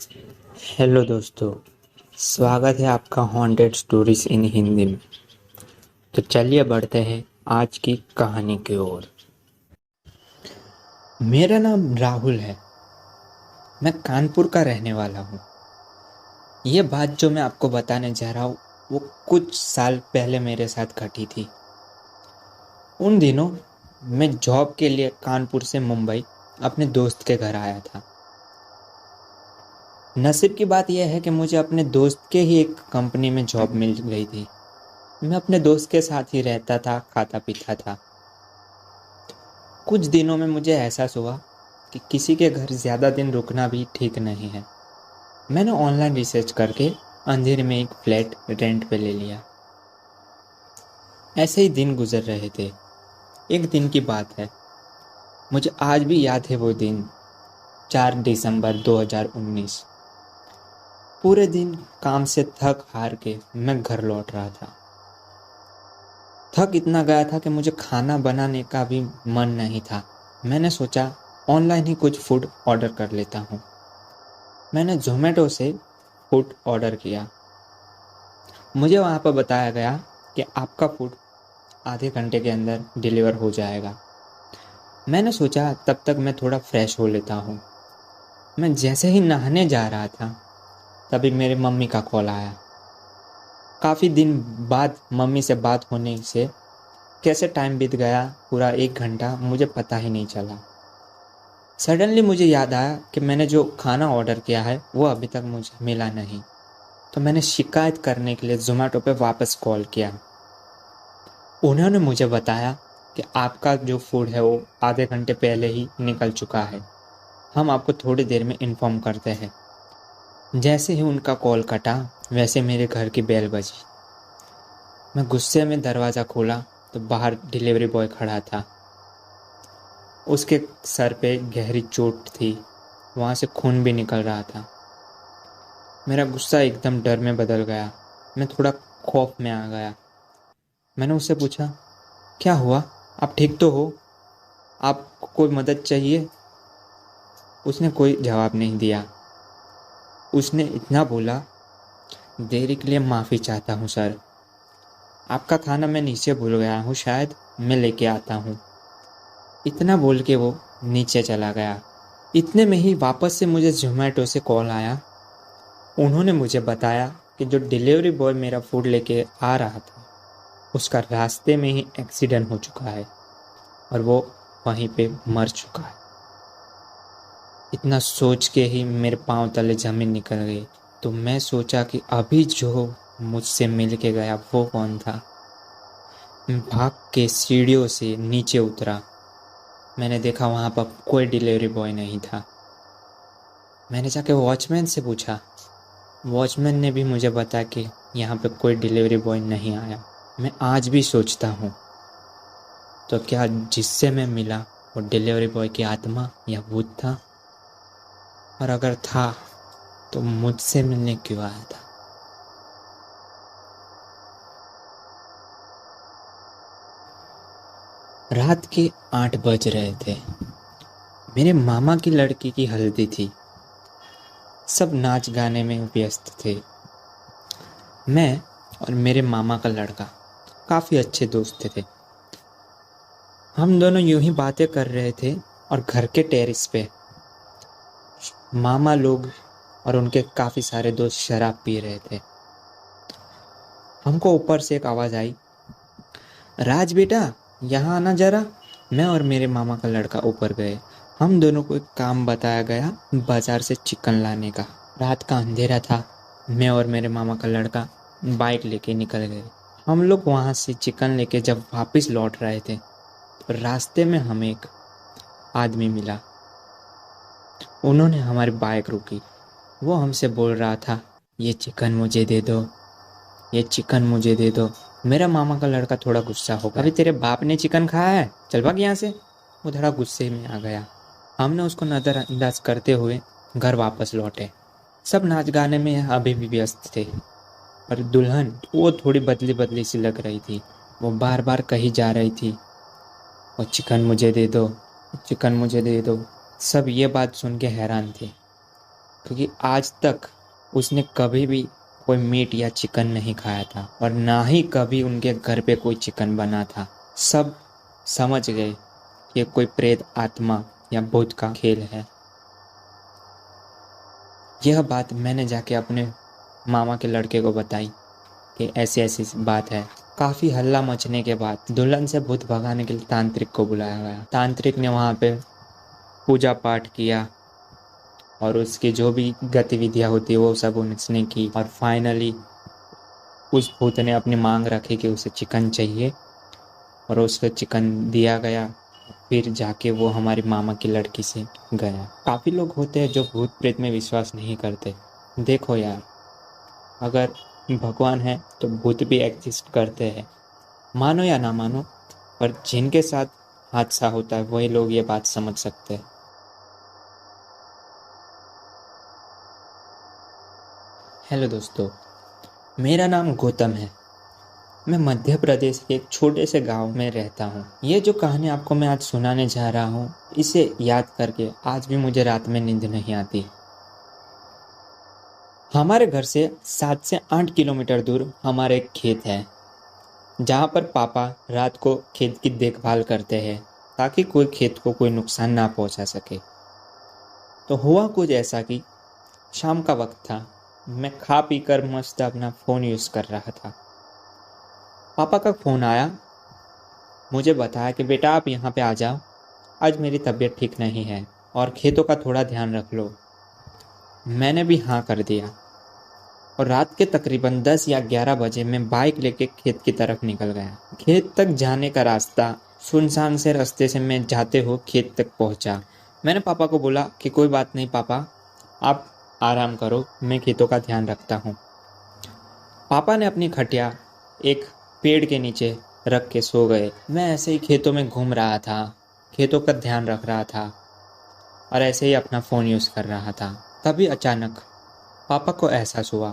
Hello दोस्तों। स्वागत है आपका हॉन्टेड स्टोरीज इन हिंदी में। तो चलिए बढ़ते हैं आज की कहानी की ओर। मेरा नाम राहुल है। मैं कानपुर का रहने वाला हूँ। ये बात जो मैं आपको बताने जा रहा हूँ वो कुछ साल पहले मेरे साथ घटी थी। उन दिनों मैं जॉब के लिए कानपुर से मुंबई अपने दोस्त के घर आया था। नसीब की बात यह है कि मुझे अपने दोस्त के ही एक कंपनी में जॉब मिल गई थी। मैं अपने दोस्त के साथ ही रहता था, खाता पीता था। कुछ दिनों में मुझे एहसास हुआ कि किसी के घर ज़्यादा दिन रुकना भी ठीक नहीं है। मैंने ऑनलाइन रिसर्च करके अंधेरे में एक फ्लैट रेंट पे ले लिया। ऐसे ही दिन गुजर रहे थे। एक दिन की बात है, मुझे आज भी याद है वो दिन, 4 दिसंबर 2019। पूरे दिन काम से थक हार के मैं घर लौट रहा था। थक इतना गया था कि मुझे खाना बनाने का भी मन नहीं था। मैंने सोचा ऑनलाइन ही कुछ फूड ऑर्डर कर लेता हूँ। मैंने ज़ोमैटो से फूड ऑर्डर किया। मुझे वहाँ पर बताया गया कि आपका फूड आधे घंटे के अंदर डिलीवर हो जाएगा। मैंने सोचा तब तक मैं थोड़ा फ्रेश हो लेता हूँ। मैं जैसे ही नहाने जा रहा था तभी मेरी मम्मी का कॉल आया। काफ़ी दिन बाद मम्मी से बात होने से कैसे टाइम बीत गया, पूरा 1 घंटा मुझे पता ही नहीं चला। सडनली मुझे याद आया कि मैंने जो खाना ऑर्डर किया है वो अभी तक मुझे मिला नहीं। तो मैंने शिकायत करने के लिए ज़ोमैटो पे वापस कॉल किया। उन्होंने मुझे बताया कि आपका जो फूड है वो आधे घंटे पहले ही निकल चुका है, हम आपको थोड़ी देर में इन्फॉर्म करते हैं। जैसे ही उनका कॉल कटा वैसे मेरे घर की बेल बजी। मैं गुस्से में दरवाज़ा खोला तो बाहर डिलीवरी बॉय खड़ा था। उसके सर पे गहरी चोट थी, वहाँ से खून भी निकल रहा था। मेरा गुस्सा एकदम डर में बदल गया। मैं थोड़ा खौफ में आ गया। मैंने उससे पूछा, क्या हुआ, आप ठीक तो हो, आपको कोई मदद चाहिए? उसने कोई जवाब नहीं दिया। उसने इतना बोला, देरी के लिए माफ़ी चाहता हूँ सर, आपका खाना मैं नीचे भूल गया हूँ, शायद मैं लेके आता हूँ। इतना बोल के वो नीचे चला गया। इतने में ही वापस से मुझे ज़ोमैटो से कॉल आया। उन्होंने मुझे बताया कि जो डिलीवरी बॉय मेरा फूड लेके आ रहा था उसका रास्ते में ही एक्सीडेंट हो चुका है और वो वहीं पे मर चुका है। इतना सोच के ही मेरे पांव तले ज़मीन निकल गई। तो मैं सोचा कि अभी जो मुझसे मिल के गया वो कौन था। मैं भाग के सीढ़ियों से नीचे उतरा। मैंने देखा वहाँ पर कोई डिलीवरी बॉय नहीं था। मैंने जाके वॉचमैन से पूछा। वॉचमैन ने भी मुझे बताया कि यहाँ पे कोई डिलीवरी बॉय नहीं आया। मैं आज भी सोचता हूँ, तो क्या जिससे मैं मिला वो डिलीवरी बॉय की आत्मा या भूत था? और अगर था तो मुझसे मिलने क्यों आया था? रात के 8 बज रहे थे। मेरे मामा की लड़की की हल्दी थी। सब नाच गाने में व्यस्त थे। मैं और मेरे मामा का लड़का काफ़ी अच्छे दोस्त थे। हम दोनों यूं ही बातें कर रहे थे और घर के टेरेस पे मामा लोग और उनके काफ़ी सारे दोस्त शराब पी रहे थे। हमको ऊपर से एक आवाज़ आई, राज बेटा यहाँ आना जरा। मैं और मेरे मामा का लड़का ऊपर गए। हम दोनों को एक काम बताया गया, बाजार से चिकन लाने का। रात का अंधेरा था। मैं और मेरे मामा का लड़का बाइक लेके निकल गए। हम लोग वहाँ से चिकन लेके जब वापस लौट रहे थे तो रास्ते में हमें एक आदमी मिला। उन्होंने हमारी बाइक रोकी। वो हमसे बोल रहा था, ये चिकन मुझे दे दो, ये चिकन मुझे दे दो। मेरा मामा का लड़का थोड़ा गुस्सा हो गया। अभी तेरे बाप ने चिकन खाया है, चल भाग यहाँ से। वो थोड़ा गुस्से में आ गया। हमने उसको नज़रअंदाज करते हुए घर वापस लौटे। सब नाच गाने में अभी भी व्यस्त थे और दुल्हन वो थोड़ी बदली बदली सी लग रही थी। वो बार बार कही जा रही थी, और चिकन मुझे दे दो, चिकन मुझे दे दो। सब ये बात सुन के हैरान थे। क्योंकि आज तक उसने कभी भी कोई मीट या चिकन नहीं खाया था और ना ही कभी उनके घर पे कोई चिकन बना था। सब समझ गए कि ये कोई प्रेत आत्मा या भूत का खेल है। यह बात मैंने जाके अपने मामा के लड़के को बताई कि ऐसी ऐसी बात है। काफ़ी हल्ला मचने के बाद दुल्हन से भूत भगाने के लिए तांत्रिक को बुलाया गया। तांत्रिक ने वहाँ पे पूजा पाठ किया और उसकी जो भी गतिविधियाँ होती है वो सब उसने की और फाइनली उस भूत ने अपनी मांग रखी कि उसे चिकन चाहिए और उसको चिकन दिया गया। फिर जाके वो हमारी मामा की लड़की से गया। काफ़ी लोग होते हैं जो भूत प्रेत में विश्वास नहीं करते। देखो यार, अगर भगवान है तो भूत भी एग्जिस्ट करते हैं, मानो या ना मानो, पर जिनके साथ हादसा होता है वही लोग ये बात समझ सकते हैं। हेलो दोस्तों, मेरा नाम गौतम है। मैं मध्य प्रदेश के एक छोटे से गांव में रहता हूँ। ये जो कहानी आपको मैं आज सुनाने जा रहा हूँ, इसे याद करके आज भी मुझे रात में नींद नहीं आती। हमारे घर से 7 से 8 किलोमीटर दूर हमारा एक खेत है, जहाँ पर पापा रात को खेत की देखभाल करते हैं ताकि कोई खेत को कोई नुकसान ना पहुँचा सके। तो हुआ कुछ ऐसा कि शाम का वक्त था, मैं खा पी कर मस्त अपना फ़ोन यूज़ कर रहा था। पापा का फ़ोन आया, मुझे बताया कि बेटा आप यहाँ पे आ जाओ, आज मेरी तबीयत ठीक नहीं है और खेतों का थोड़ा ध्यान रख लो। मैंने भी हाँ कर दिया और रात के तकरीबन 10 या 11 बजे मैं बाइक लेके खेत की तरफ निकल गया। खेत तक जाने का रास्ता सुनसान से रास्ते से मैं जाते हुए खेत तक पहुंचा। मैंने पापा को बोला कि कोई बात नहीं पापा, आप आराम करो, मैं खेतों का ध्यान रखता हूँ। पापा ने अपनी खटिया एक पेड़ के नीचे रख के सो गए। मैं ऐसे ही खेतों में घूम रहा था, खेतों का ध्यान रख रहा था और ऐसे ही अपना फ़ोन यूज़ कर रहा था। तभी अचानक पापा को एहसास हुआ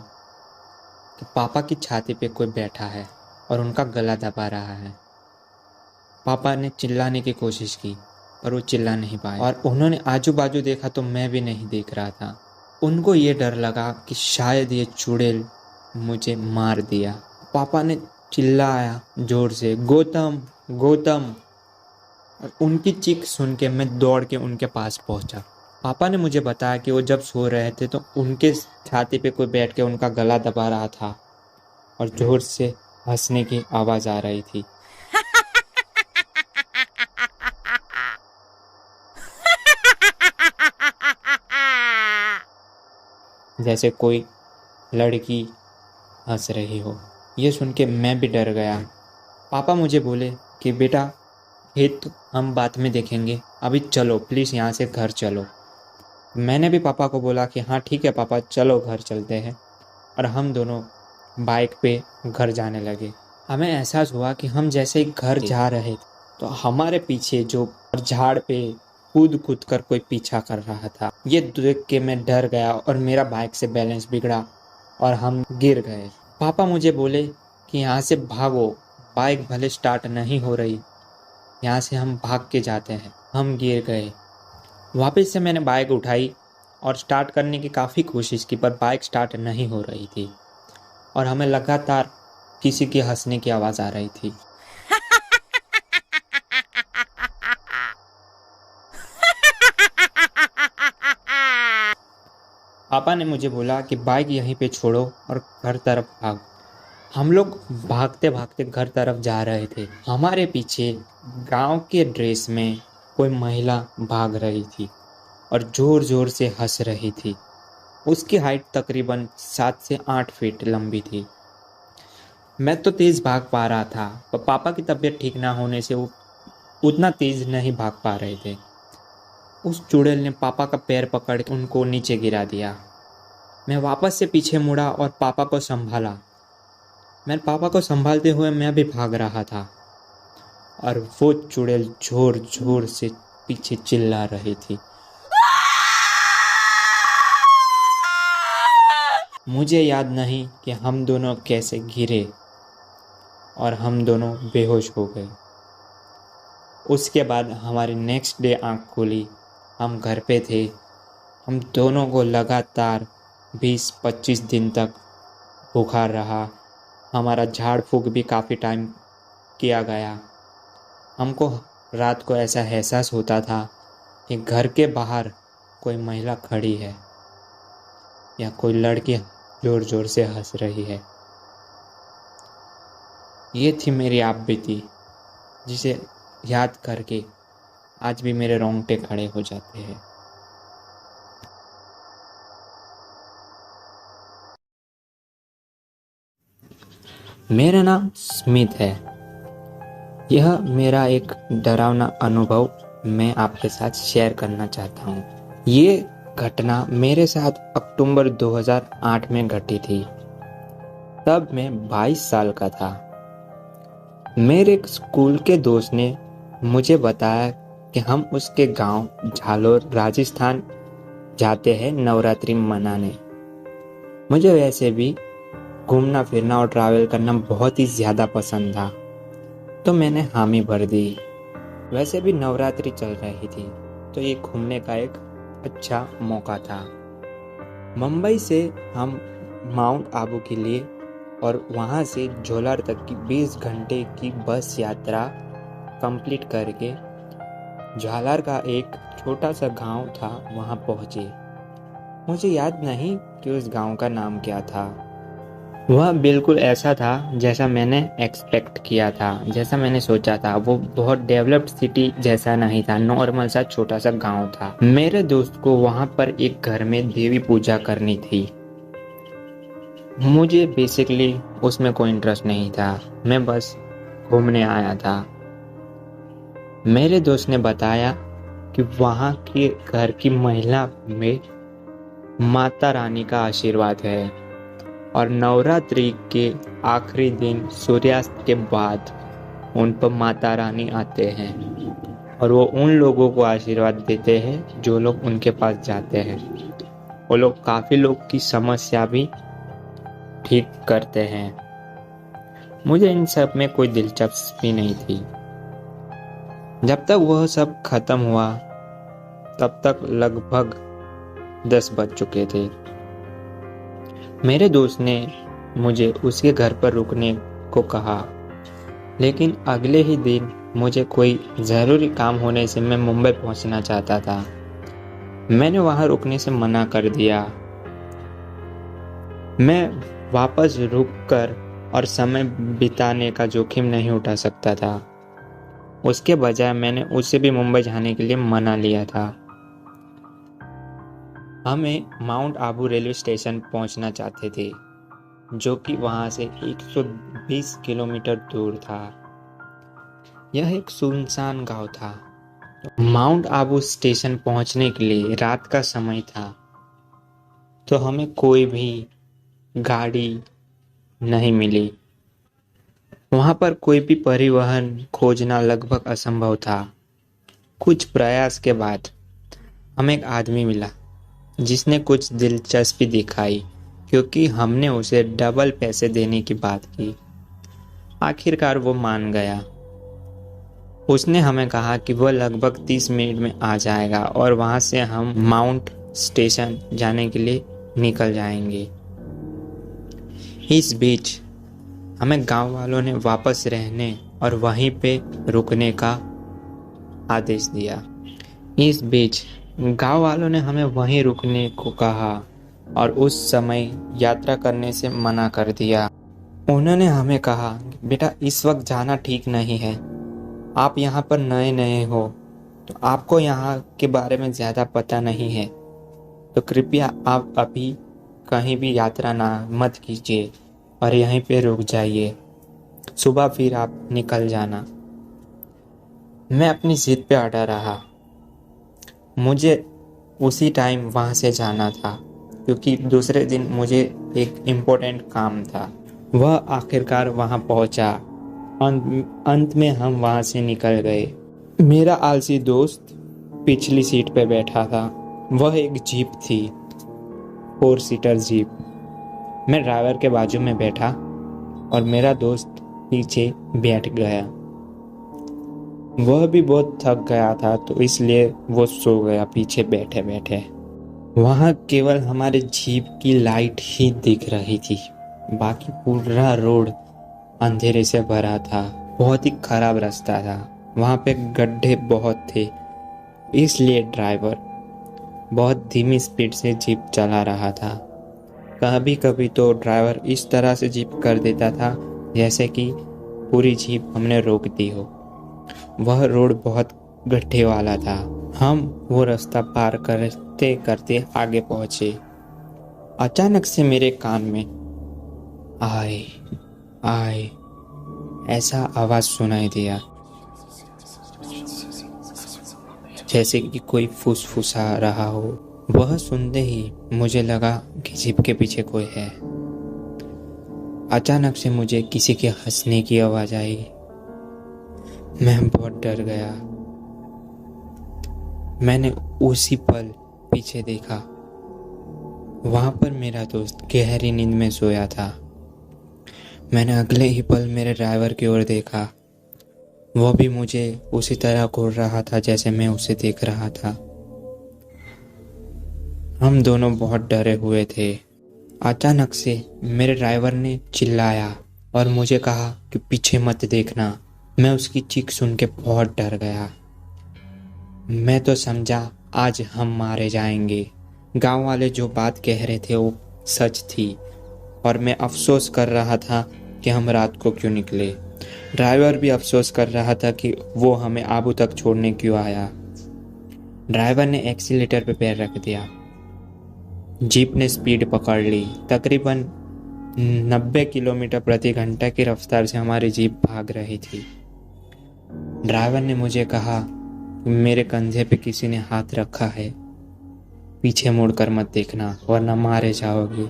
कि पापा की छाती पे कोई बैठा है और उनका गला दबा रहा है। पापा ने चिल्लाने की कोशिश की पर वो चिल्ला नहीं पाए और उन्होंने आजू बाजू देखा तो मैं भी नहीं देख रहा था। उनको ये डर लगा कि शायद ये चुड़ैल मुझे मार दिया। पापा ने चिल्लाया जोर से, गौतम गौतम, और उनकी चीख सुन के मैं दौड़ के उनके पास पहुंचा। पापा ने मुझे बताया कि वो जब सो रहे थे तो उनके छाती पे कोई बैठ के उनका गला दबा रहा था और जोर से हंसने की आवाज़ आ रही थी। जैसे कोई लड़की हंस रही हो। ये सुन के मैं भी डर गया। पापा मुझे बोले कि बेटा खेत हम बाद में देखेंगे, अभी चलो प्लीज़ यहाँ से घर चलो। मैंने भी पापा को बोला कि हाँ ठीक है पापा, चलो घर चलते हैं, और हम दोनों बाइक पे घर जाने लगे। हमें एहसास हुआ कि हम जैसे ही घर जा रहे थे तो हमारे पीछे जो झाड़ पे कूद कूद कर कोई पीछा कर रहा था। ये देख के मैं डर गया और मेरा बाइक से बैलेंस बिगड़ा और हम गिर गए। पापा मुझे बोले कि यहाँ से भागो, बाइक भले स्टार्ट नहीं हो रही, यहाँ से हम भाग के जाते हैं। हम गिर गए। वापस से मैंने बाइक उठाई और स्टार्ट करने की काफ़ी कोशिश की पर बाइक स्टार्ट नहीं हो रही थी और हमें लगातार किसी के हंसने की आवाज़ आ रही थी। पापा ने मुझे बोला कि बाइक यहीं पे छोड़ो और घर तरफ भाग। हम लोग भागते भागते घर तरफ जा रहे थे। हमारे पीछे गांव के ड्रेस में कोई महिला भाग रही थी और ज़ोर ज़ोर से हंस रही थी। उसकी हाइट तकरीबन 7 से 8 फीट लंबी थी। मैं तो तेज़ भाग पा रहा था पर पापा की तबीयत ठीक ना होने से वो उतना तेज़ नहीं भाग पा रहे थे। उस चुड़ैल ने पापा का पैर पकड़ के उनको नीचे गिरा दिया। मैं वापस से पीछे मुड़ा और पापा को संभाला। मैं पापा को संभालते हुए मैं भी भाग रहा था और वो चुड़ैल जोर जोर से पीछे चिल्ला रही थी। मुझे याद नहीं कि हम दोनों कैसे गिरे और हम दोनों बेहोश हो गए। उसके बाद हमारी नेक्स्ट डे आँख खुली, हम घर पे थे हम दोनों को लगातार 20-25 दिन तक बुखार रहा। हमारा झाड़ फूँक भी काफ़ी टाइम किया गया। हमको रात को ऐसा एहसास होता था कि घर के बाहर कोई महिला खड़ी है या कोई लड़की ज़ोर ज़ोर से हंस रही है। ये थी मेरी आप बीती, जिसे याद करके आज भी मेरे रोंगटे खड़े हो जाते हैं। मेरा नाम स्मिथ है। यह मेरा एक डरावना अनुभव मैं आपके साथ शेयर करना चाहता हूँ। ये घटना मेरे साथ अक्टूबर 2008 में घटी थी। तब मैं 22 साल का था। मेरे एक स्कूल के दोस्त ने मुझे बताया कि हम उसके गांव झालोर राजस्थान जाते हैं नवरात्रि मनाने। मुझे वैसे भी घूमना फिरना और ट्रैवल करना बहुत ही ज़्यादा पसंद था, तो मैंने हामी भर दी। वैसे भी नवरात्रि चल रही थी, तो ये घूमने का एक अच्छा मौका था। मुंबई से हम माउंट आबू के लिए और वहाँ से झोलार तक की 20 घंटे की बस यात्रा कंप्लीट करके झालार का एक छोटा सा गांव था, वहाँ पहुँचे। मुझे याद नहीं कि उस गांव का नाम क्या था। वह बिल्कुल ऐसा था जैसा मैंने एक्सपेक्ट किया था, जैसा मैंने सोचा था। वो बहुत डेवलप्ड सिटी जैसा नहीं था, नॉर्मल सा छोटा सा गांव था। मेरे दोस्त को वहाँ पर एक घर में देवी पूजा करनी थी। मुझे बेसिकली उसमें कोई इंटरेस्ट नहीं था, मैं बस घूमने आया था। मेरे दोस्त ने बताया कि वहाँ के घर की महिला में माता रानी का आशीर्वाद है और नवरात्रि के आखिरी दिन सूर्यास्त के बाद उन पर माता रानी आते हैं और वो उन लोगों को आशीर्वाद देते हैं जो लोग उनके पास जाते हैं। वो लोग काफ़ी लोग की समस्या भी ठीक करते हैं। मुझे इन सब में कोई दिलचस्पी नहीं थी। जब तक वह सब खत्म हुआ तब तक लगभग 10 बज चुके थे। मेरे दोस्त ने मुझे उसके घर पर रुकने को कहा, लेकिन अगले ही दिन मुझे कोई ज़रूरी काम होने से मैं मुंबई पहुंचना चाहता था। मैंने वहां रुकने से मना कर दिया। मैं वापस रुककर और समय बिताने का जोखिम नहीं उठा सकता था। उसके बजाय मैंने उसे भी मुंबई जाने के लिए मना लिया था। हमें माउंट आबू रेलवे स्टेशन पहुंचना चाहते थे, जो कि वहां से 120 किलोमीटर दूर था। यह एक सुनसान गांव था। माउंट आबू स्टेशन पहुंचने के लिए रात का समय था, तो हमें कोई भी गाड़ी नहीं मिली। वहां पर कोई भी परिवहन खोजना लगभग असंभव था। कुछ प्रयास के बाद हमें एक आदमी मिला जिसने कुछ दिलचस्पी दिखाई, क्योंकि हमने उसे डबल पैसे देने की बात की। आखिरकार वो मान गया। उसने हमें कहा कि वह लगभग 30 मिनट में आ जाएगा और वहां से हम माउंट स्टेशन जाने के लिए निकल जाएंगे। इस बीच हमें गांव वालों ने वापस रहने और वहीं पे रुकने का आदेश दिया। इस बीच गांव वालों ने हमें वहीं रुकने को कहा और उस समय यात्रा करने से मना कर दिया। उन्होंने हमें कहा, बेटा इस वक्त जाना ठीक नहीं है, आप यहाँ पर नए नए हो तो आपको यहाँ के बारे में ज़्यादा पता नहीं है, तो कृपया आप अभी कहीं भी यात्रा मत कीजिए और यहीं पे रुक जाइए। सुबह फिर आप निकल जाना। मैं अपनी जिद पे अड़ा रहा। मुझे उसी टाइम वहाँ से जाना था, क्योंकि दूसरे दिन मुझे एक इम्पोर्टेंट काम था। वह आखिरकार वहाँ पहुँचा। अंत में हम वहाँ से निकल गए। मेरा आलसी दोस्त पिछली सीट पे बैठा था। वह एक जीप थी, 4 सीटर जीप। मैं ड्राइवर के बाजू में बैठा और मेरा दोस्त पीछे बैठ गया। वह भी बहुत थक गया था, तो इसलिए वो सो गया पीछे बैठे बैठे। वहाँ केवल हमारे जीप की लाइट ही दिख रही थी, बाकी पूरा रोड अंधेरे से भरा था। बहुत ही खराब रास्ता था, वहाँ पे गड्ढे बहुत थे, इसलिए ड्राइवर बहुत धीमी स्पीड से जीप चला रहा था। कभी कभी तो ड्राइवर इस तरह से जीप कर देता था जैसे कि पूरी जीप हमने रोक दी हो। वह रोड बहुत गड्ढे वाला था। हम वो रास्ता पार करते करते आगे पहुंचे। अचानक से मेरे कान में आए आए ऐसा आवाज सुनाई दिया, जैसे कि कोई फुसफुसा रहा हो। वह सुनते ही मुझे लगा कि जीप के पीछे कोई है। अचानक से मुझे किसी के हंसने की आवाज आई। मैं बहुत डर गया। मैंने उसी पल पीछे देखा, वहां पर मेरा दोस्त गहरी नींद में सोया था। मैंने अगले ही पल मेरे ड्राइवर की ओर देखा, वह भी मुझे उसी तरह घूर रहा था जैसे मैं उसे देख रहा था। हम दोनों बहुत डरे हुए थे। अचानक से मेरे ड्राइवर ने चिल्लाया और मुझे कहा कि पीछे मत देखना। मैं उसकी चीख सुन के बहुत डर गया। मैं तो समझा आज हम मारे जाएंगे। गांव वाले जो बात कह रहे थे वो सच थी और मैं अफसोस कर रहा था कि हम रात को क्यों निकले। ड्राइवर भी अफसोस कर रहा था कि वो हमें आबू तक छोड़ने क्यों आया। ड्राइवर ने एक्सीलेटर पे पैर रख दिया। जीप ने स्पीड पकड़ ली। तकरीबन 90 किलोमीटर प्रति घंटा की रफ्तार से हमारी जीप भाग रही थी। ड्राइवर ने मुझे कहा, मेरे कंधे पे किसी ने हाथ रखा है, पीछे मुड़कर मत देखना वरना मारे जाओगे।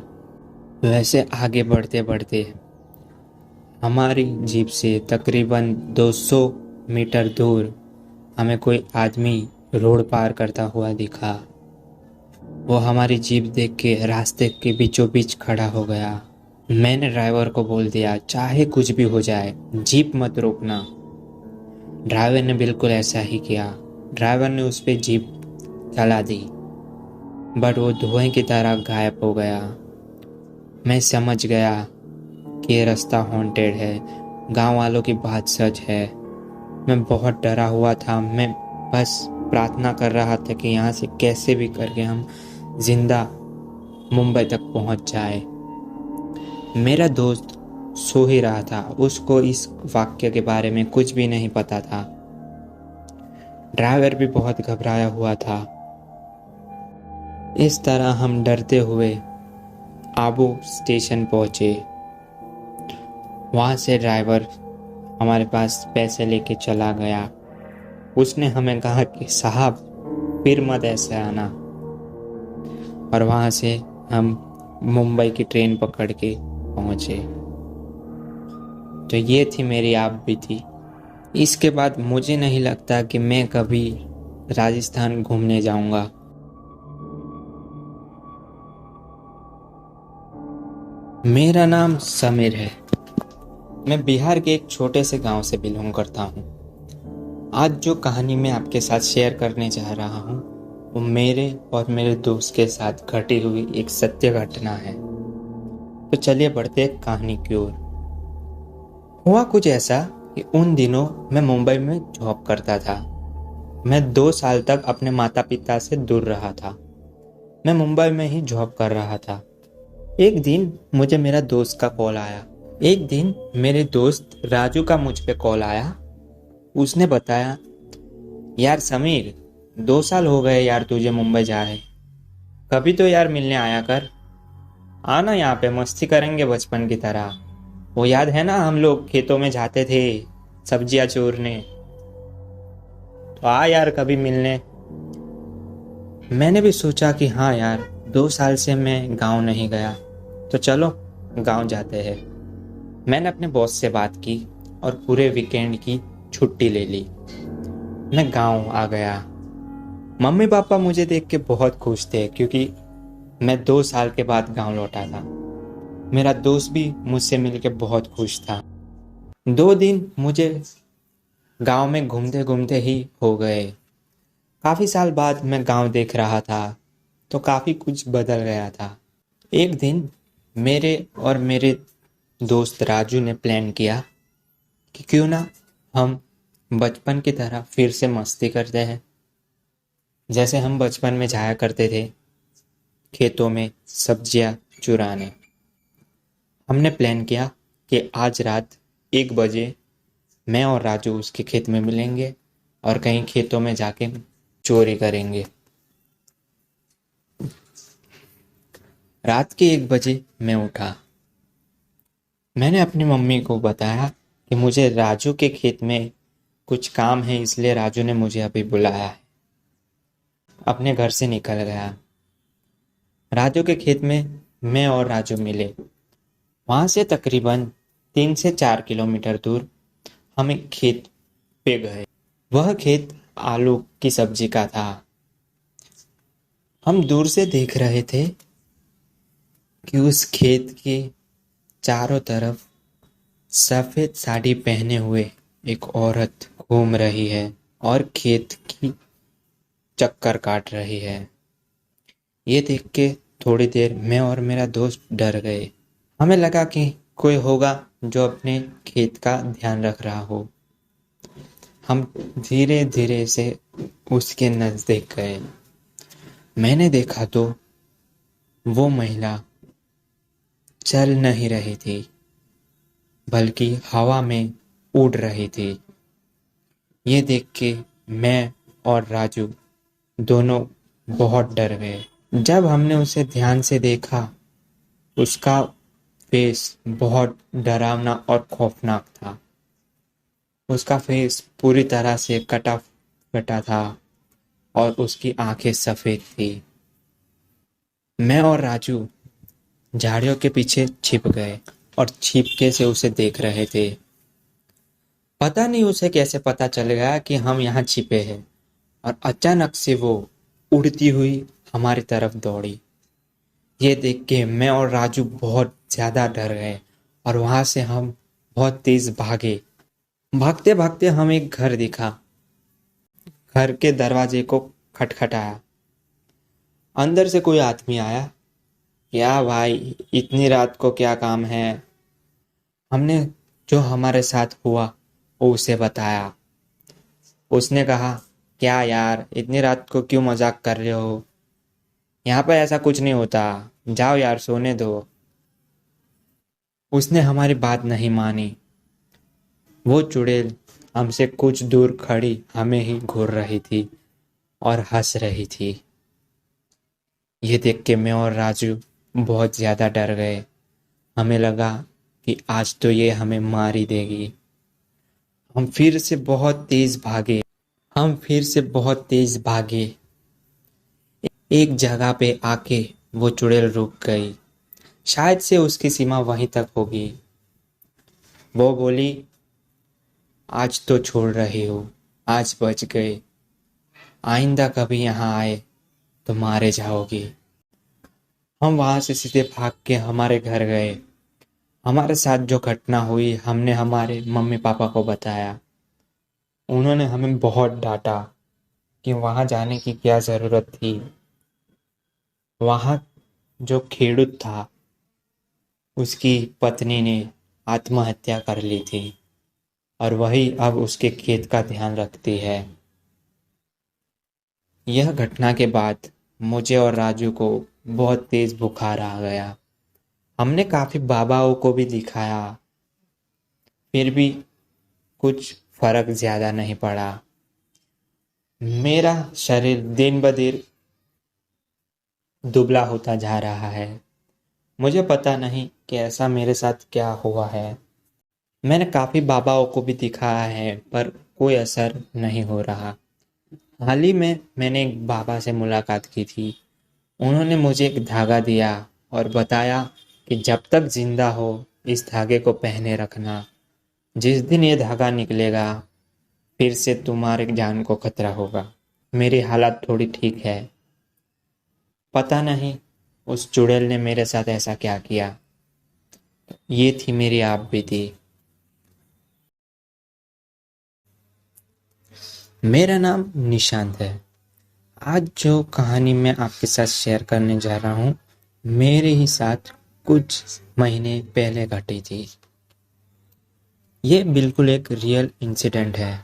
वैसे आगे बढ़ते बढ़ते हमारी जीप से तकरीबन 200 मीटर दूर हमें कोई आदमी रोड पार करता हुआ दिखा। वो हमारी जीप देख के रास्ते के बीचों बीच खड़ा हो गया। मैंने ड्राइवर को बोल दिया, चाहे कुछ भी हो जाए जीप मत रोकना। ड्राइवर ने बिल्कुल ऐसा ही किया। ड्राइवर ने उस पर जीप चला दी, बट वो धुएं की तरह गायब हो गया। मैं समझ गया कि ये रास्ता हॉन्टेड है, गांव वालों की बात सच है। मैं बहुत डरा हुआ था। मैं बस प्रार्थना कर रहा था कि यहाँ से कैसे भी करके हम जिंदा मुंबई तक पहुँच जाए। मेरा दोस्त सो ही रहा था, उसको इस वाक्य के बारे में कुछ भी नहीं पता था। ड्राइवर भी बहुत घबराया हुआ था। इस तरह हम डरते हुए आबू स्टेशन पहुंचे। वहां से ड्राइवर हमारे पास पैसे लेके चला गया। उसने हमें कहा कि साहब फिर मत ऐसे आना, और वहां से हम मुंबई की ट्रेन पकड़ के पहुंचे। तो ये थी मेरी आप बीती। इसके बाद मुझे नहीं लगता कि मैं कभी राजस्थान घूमने जाऊंगा। मेरा नाम समीर है। मैं बिहार के एक छोटे से गांव से बिलोंग करता हूँ। आज जो कहानी मैं आपके साथ शेयर करने जा रहा हूँ वो मेरे और मेरे दोस्त के साथ घटी हुई एक सत्य घटना है। तो चलिए बढ़ते हैं कहानी की ओर। हुआ कुछ ऐसा कि उन दिनों मैं मुंबई में जॉब करता था। मैं 2 साल तक अपने माता पिता से दूर रहा था। मैं मुंबई में ही जॉब कर रहा था। एक दिन मुझे मेरा दोस्त का कॉल आया। एक दिन मेरे दोस्त राजू का मुझ पे कॉल आया। उसने बताया, यार समीर, 2 साल हो गए यार तुझे मुंबई जाए, कभी तो यार मिलने आया कर। आना यहाँ पे, मस्ती करेंगे बचपन की तरह। वो याद है ना हम लोग खेतों में जाते थे सब्जियां चूरने। तो आ यार कभी मिलने। मैंने भी सोचा कि हाँ यार, 2 साल से मैं गांव नहीं गया, तो चलो गांव जाते हैं। मैंने अपने बॉस से बात की और पूरे वीकेंड की छुट्टी ले ली। मैं गांव आ गया। मम्मी पापा मुझे देख के बहुत खुश थे क्योंकि मैं 2 साल के बाद गांव लौटा था। मेरा दोस्त भी मुझसे मिलके बहुत खुश था। 2 दिन मुझे गांव में घूमते घूमते ही हो गए। काफी साल बाद मैं गांव देख रहा था। तो काफ़ी कुछ बदल गया था। एक दिन मेरे और मेरे दोस्त राजू ने प्लान किया कि क्यों ना हम बचपन की तरह फिर से मस्ती करते हैं, जैसे हम बचपन में जाया करते थे खेतों में सब्जियां चुराने। हमने प्लान किया कि आज रात 1 बजे मैं और राजू उसके खेत में मिलेंगे और कहीं खेतों में जाके चोरी करेंगे। रात के 1 बजे मैं उठा। मैंने अपनी मम्मी को बताया कि मुझे राजू के खेत में कुछ काम है, इसलिए राजू ने मुझे अभी बुलाया है। अपने घर से निकल गया। राजू के खेत में मैं और राजू मिले। वहां से तकरीबन 3 से 4 किलोमीटर दूर हम एक खेत पे गए। वह खेत आलू की सब्जी का था। हम दूर से देख रहे थे कि उस खेत के चारों तरफ सफेद साड़ी पहने हुए एक औरत घूम रही है और खेत की चक्कर काट रही है। ये देख के थोड़ी देर मैं और मेरा दोस्त डर गए। हमें लगा कि कोई होगा जो अपने खेत का ध्यान रख रहा हो। हम धीरे धीरे से उसके नजदीक गए। मैंने देखा तो वो महिला चल नहीं रही थी, बल्कि हवा में उड़ रही थी। ये देख के मैं और राजू दोनों बहुत डर गए। जब हमने उसे ध्यान से देखा, उसका फेस बहुत डरावना और खौफनाक था। उसका फेस पूरी तरह से कटा कटा था और उसकी आंखें सफेद थी। मैं और राजू झाड़ियों के पीछे छिप गए और छिपके से उसे देख रहे थे। पता नहीं उसे कैसे पता चल गया कि हम यहाँ छिपे हैं, और अचानक से वो उड़ती हुई हमारी तरफ दौड़ी। ये देख के मैं और राजू बहुत ज्यादा डर गए और वहां से हम बहुत तेज भागे। भागते भागते हम एक घर दिखा। घर के दरवाजे को खटखटाया। अंदर से कोई आदमी आया। क्या भाई, इतनी रात को क्या काम है? हमने जो हमारे साथ हुआ वो उसे बताया। उसने कहा, क्या यार, इतनी रात को क्यों मजाक कर रहे हो? यहाँ पर ऐसा कुछ नहीं होता, जाओ यार, सोने दो। उसने हमारी बात नहीं मानी। वो चुड़ैल हमसे कुछ दूर खड़ी हमें ही घूर रही थी और हंस रही थी। ये देख के मैं और राजू बहुत ज्यादा डर गए। हमें लगा कि आज तो ये हमें मार ही देगी। हम फिर से बहुत तेज भागे। हम फिर से बहुत तेज भागे। एक जगह पे आके वो चुड़ैल रुक गई। शायद से उसकी सीमा वहीं तक होगी। वो बोली, आज तो छोड़ रही हो, आज बच गए, आइंदा कभी यहाँ आए तो मारे जाओगी। हम वहां से सीधे भाग के हमारे घर गए। हमारे साथ जो घटना हुई हमने हमारे मम्मी पापा को बताया। उन्होंने हमें बहुत डांटा कि वहां जाने की क्या जरूरत थी। वहां जो खेडूत था, उसकी पत्नी ने आत्महत्या कर ली थी और वही अब उसके खेत का ध्यान रखती है। यह घटना के बाद मुझे और राजू को बहुत तेज बुखार आ गया। हमने काफी बाबाओं को भी दिखाया, फिर भी कुछ फर्क ज्यादा नहीं पड़ा। मेरा शरीर दिन ब दिन दुबला होता जा रहा है। मुझे पता नहीं कि ऐसा मेरे साथ क्या हुआ है। मैंने काफी बाबाओं को भी दिखाया है, पर कोई असर नहीं हो रहा। हाल ही में मैंने एक बाबा से मुलाकात की थी। उन्होंने मुझे एक धागा दिया और बताया कि जब तक जिंदा हो इस धागे को पहने रखना। जिस दिन ये धागा निकलेगा फिर से तुम्हारे जान को खतरा होगा। मेरी हालत थोड़ी ठीक है। पता नहीं उस चुड़ैल ने मेरे साथ ऐसा क्या किया। ये थी मेरी आप बीती। मेरा नाम निशांत है। आज जो कहानी मैं आपके साथ शेयर करने जा रहा हूँ, मेरे ही साथ कुछ महीने पहले घटी थी। ये बिल्कुल एक रियल इंसिडेंट है।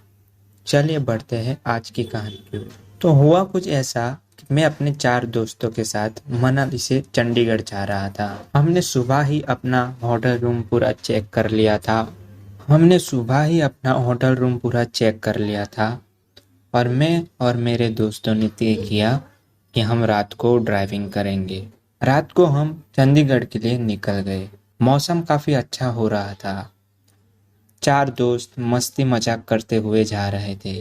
चलिए बढ़ते हैं आज की कहानी की ओर। तो हुआ कुछ ऐसा कि मैं अपने 4 दोस्तों के साथ मनाली से चंडीगढ़ जा रहा था। हमने सुबह ही अपना होटल रूम पूरा चेक कर लिया था और मैं और मेरे दोस्तों ने तय किया कि हम रात को ड्राइविंग करेंगे। रात को हम चंडीगढ़ के लिए निकल गए। मौसम काफी अच्छा हो रहा था। 4 दोस्त मस्ती मजाक करते हुए जा रहे थे।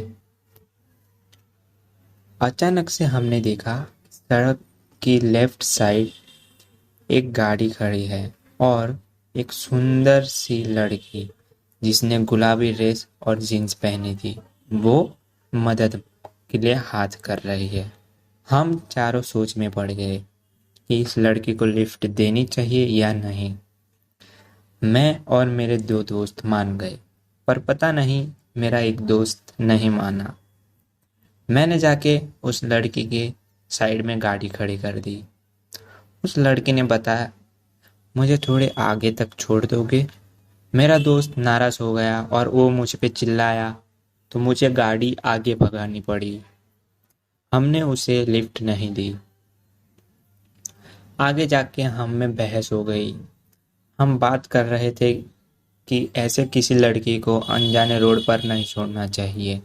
अचानक से हमने देखा सड़क की लेफ्ट साइड एक गाड़ी खड़ी है और एक सुंदर सी लड़की जिसने गुलाबी ड्रेस और जीन्स पहनी थी, वो मदद के लिए हाथ कर रही है। हम चारों सोच में पड़ गए कि इस लड़की को लिफ्ट देनी चाहिए या नहीं। मैं और मेरे 2 दोस्त मान गए, पर पता नहीं मेरा एक दोस्त नहीं माना। मैंने जाके उस लड़की के साइड में गाड़ी खड़ी कर दी। उस लड़की ने बताया, मुझे थोड़े आगे तक छोड़ दोगे? मेरा दोस्त नाराज हो गया और वो मुझ पे चिल्लाया, तो मुझे गाड़ी आगे भगानी पड़ी। हमने उसे लिफ्ट नहीं दी। आगे जाके हम में बहस हो गई। हम बात कर रहे थे कि ऐसे किसी लड़की को अनजाने रोड पर नहीं छोड़ना चाहिए।